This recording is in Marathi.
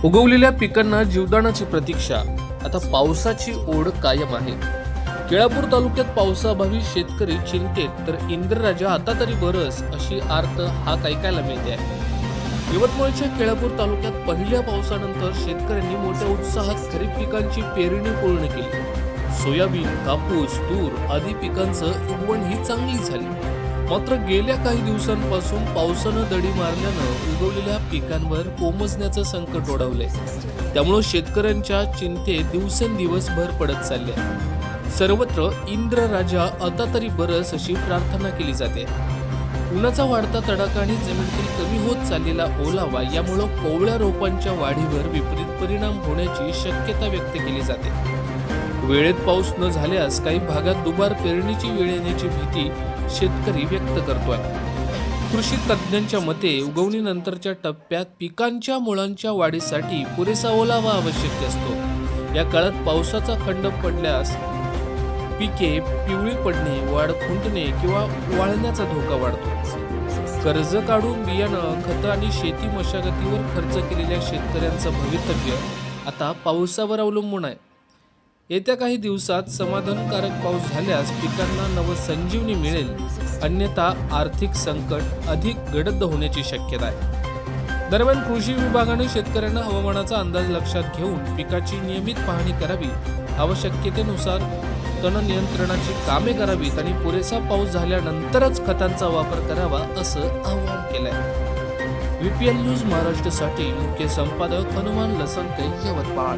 उगवलेल्या पिकांना जीवदानाची प्रतीक्षा, आता पावसाची ओढ कायम आहे. केळापूर तालुक्यात पावसाअभावी शेतकरी चिंतेत, तर इंद्रराजा आता तरी बरस अशी आर्त हाक ऐकायला मिळते आहे. यवतमाळच्या केळापूर तालुक्यात पहिल्या पावसानंतर शेतकऱ्यांनी मोठ्या उत्साहात खरीप पिकांची पेरणी पूर्ण केली. सोयाबीन, कापूस, तूर आदी पिकांचं उगवण ही चांगली झाली. मात्र गेल्या काही दिवसांपासून पावसानं दडी मारल्यानं उगवलेल्या पिकांवर कोमजण्याचं संकट ओढवलंय. त्यामुळे शेतकऱ्यांच्या चिंतेत दिवसेंदिवस भर पडत चालली आहे. सर्वत्र इंद्रराजा आता तरी बरस अशी प्रार्थना केली जाते. उन्हाचा वाढता तडाखा आणि जमिनीतील कमी होत चाललेला ओलावा यामुळे कोवळ्या रोपांच्या वाढीवर विपरीत परिणाम होण्याची शक्यता व्यक्त केली जाते. वेळेत पाऊस न झाल्यास काही भागात दुबार पेरणीची वेळ येण्याची भीती शेतकरी व्यक्त करतोय. कृषी तज्ज्ञांच्या मते उगवणीनंतरच्या टप्प्यात पिकांच्या मुळांच्या वाढीसाठी पुरेसा ओलावा आवश्यक असतो. या काळात पावसाचा खंड पडल्यास पिके पिवळी पडणे, वाढ खुंटणे किंवा वाळण्याचा धोका वाढतो. कर्ज काढून बियाणं, खतं आणि शेती मशागतीवर खर्च केलेल्या शेतकऱ्यांचं भवितव्य आता पावसावर अवलंबून आहे. येत्या काही दिवसात समाधानकारक पाऊस झाल्यास पिकांना नवसंजीवनी मिळेल, अन्यथा आर्थिक संकट अधिक गडद होण्याची शक्यता आहे. दरम्यान कृषी विभागाने शेतकऱ्यांना हवामानाचा अंदाज लक्षात घेऊन पिकाची नियमित पाहणी करावी, आवश्यकतेनुसार तण नियंत्रणाची कामे करावीत आणि पुरेसा पाऊस झाल्यानंतरच खतांचा वापर करावा असं आवाहन केलंय. VPN न्यूज महाराष्ट्रासाठी मुख्य संपादक हनुमान लसंके, यवतमाळ.